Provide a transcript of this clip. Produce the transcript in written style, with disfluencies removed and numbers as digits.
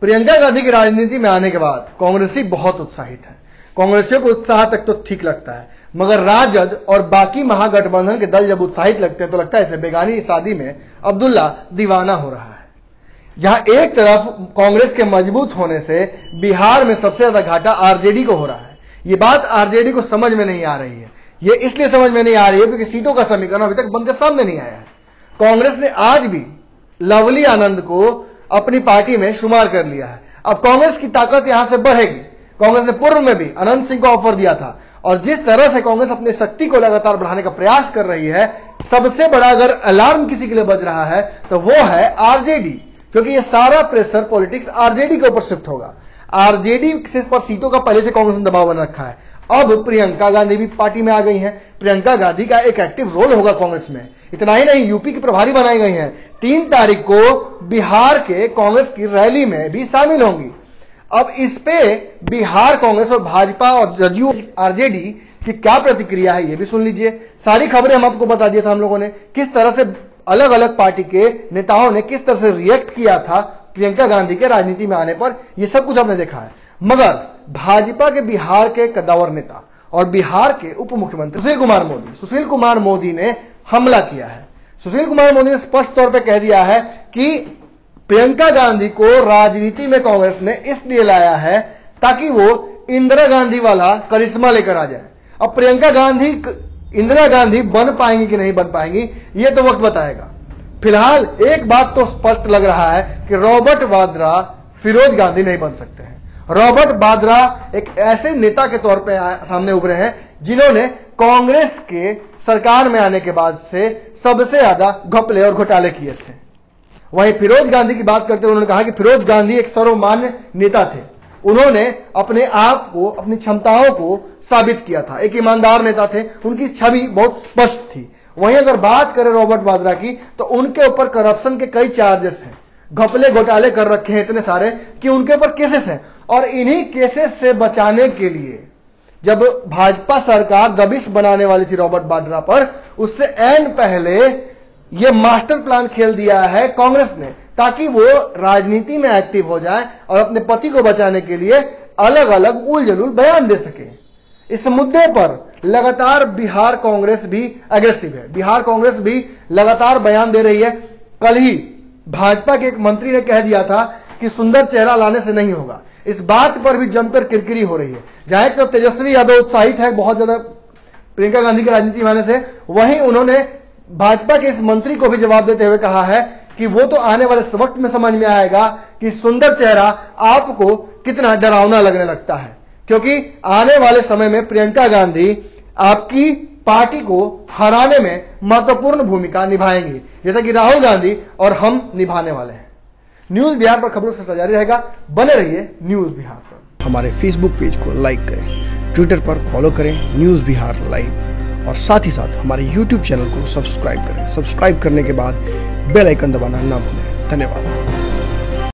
प्रियंका गांधी की राजनीति में आने के बाद कांग्रेसी बहुत उत्साहित है। कांग्रेसियों को उत्साह तक तो ठीक लगता है, मगर राजद और बाकी महागठबंधन के दल जब उत्साहित लगते हैं तो लगता है इसे बेगानी शादी में अब्दुल्ला दीवाना हो रहा है। जहां एक तरफ कांग्रेस के मजबूत होने से बिहार में सबसे ज्यादा घाटा आरजेडी को हो रहा है। ये बात आरजेडी को समझ में नहीं आ रही है। ये इसलिए समझ में नहीं आ रही है क्योंकि सीटों का समीकरण अभी तक बनकर सामने नहीं आया है। कांग्रेस ने आज भी लवली आनंद को अपनी पार्टी में शुमार कर लिया है। अब कांग्रेस की ताकत यहां से बढ़ेगी। कांग्रेस ने पूर्व में भी अनंत सिंह को ऑफर दिया था और जिस तरह से कांग्रेस अपनी शक्ति को लगातार बढ़ाने का प्रयास कर रही है, सबसे बड़ा अगर अलार्म किसी के लिए बज रहा है तो वो है आरजेडी, क्योंकि ये सारा प्रेशर पॉलिटिक्स आरजेडी के ऊपर शिफ्ट होगा। आरजेडी से पर सीटों का पहले से कांग्रेस ने दबाव बना रखा है। अब प्रियंका गांधी भी पार्टी में आ गई हैं। प्रियंका गांधी का एक एक्टिव रोल होगा कांग्रेस में। इतना ही नहीं, यूपी की प्रभारी बनाई गई हैं। 3 तारीख को बिहार के कांग्रेस की रैली में भी शामिल होंगी। अब इस पे बिहार कांग्रेस और भाजपा और जदयू आरजेडी की क्या प्रतिक्रिया है, ये भी सुन लीजिए। सारी खबरें हम आपको बता दिया था हम लोगों ने, किस तरह से अलग अलग पार्टी के नेताओं ने किस तरह से रिएक्ट किया था प्रियंका गांधी के राजनीति में आने पर, यह सब कुछ आपने देखा है। मगर भाजपा के बिहार के कद्दावर नेता और बिहार के उप मुख्यमंत्री सुशील कुमार मोदी ने हमला किया है। सुशील कुमार मोदी ने स्पष्ट तौर पर कह दिया है कि प्रियंका गांधी को राजनीति में कांग्रेस ने इसलिए लाया है ताकि वो इंदिरा गांधी वाला करिश्मा लेकर आ जाए। अब प्रियंका गांधी इंदिरा गांधी बन पाएंगी कि नहीं बन पाएंगी, ये तो वक्त बताएगा। फिलहाल एक बात तो स्पष्ट लग रहा है कि रॉबर्ट वाड्रा फिरोज गांधी नहीं बन सकते हैं। रॉबर्ट वाड्रा एक ऐसे नेता के तौर पे सामने उभरे हैं जिन्होंने कांग्रेस के सरकार में आने के बाद से सबसे ज्यादा घपले और घोटाले किए थे। वहीं फिरोज गांधी की बात करते हुए उन्होंने कहा कि फिरोज गांधी एक सर्वमान्य नेता थे। उन्होंने अपने आप को, अपनी क्षमताओं को साबित किया था। एक ईमानदार नेता थे, उनकी छवि बहुत स्पष्ट थी। वहीं अगर बात करें रॉबर्ट वाड्रा की, तो उनके ऊपर करप्शन के कई चार्जेस हैं। घपले घोटाले कर रखे हैं इतने सारे कि उनके ऊपर केसेस हैं। और इन्हीं केसेस से बचाने के लिए जब भाजपा सरकार दबिश बनाने वाली थी रॉबर्ट वाड्रा पर, उससे ऐन पहले यह मास्टर प्लान खेल दिया है कांग्रेस ने, ताकि वो राजनीति में एक्टिव हो जाए और अपने पति को बचाने के लिए अलग अलग उल-जलूल बयान दे सके। इस मुद्दे पर लगातार बिहार कांग्रेस भी एग्रेसिव है। बिहार कांग्रेस भी लगातार बयान दे रही है। कल ही भाजपा के एक मंत्री ने कह दिया था कि सुंदर चेहरा लाने से नहीं होगा। इस बात पर भी जमकर किरकिरी हो रही है। जहां एक तरफ तेजस्वी यादव उत्साहित है बहुत ज्यादा प्रियंका गांधी की राजनीति में आने से, वहीं उन्होंने भाजपा के इस मंत्री को भी जवाब देते हुए कहा है कि वो तो आने वाले वक्त में समझ में आएगा कि सुंदर चेहरा आपको कितना डरावना लगने लगता है, क्योंकि आने वाले समय में प्रियंका गांधी आपकी पार्टी को हराने में महत्वपूर्ण भूमिका निभाएंगी, जैसा कि राहुल गांधी और हम निभाने वाले हैं। न्यूज बिहार पर खबरों से जारी रहेगा। बने रहिए न्यूज बिहार पर। हमारे फेसबुक पेज को लाइक करें, ट्विटर पर फॉलो करें न्यूज बिहार लाइव, और साथ ही साथ हमारे यूट्यूब चैनल को सब्सक्राइब करें। सब्सक्राइब करने के बाद बेल आइकन दबाना ना भूलें। धन्यवाद।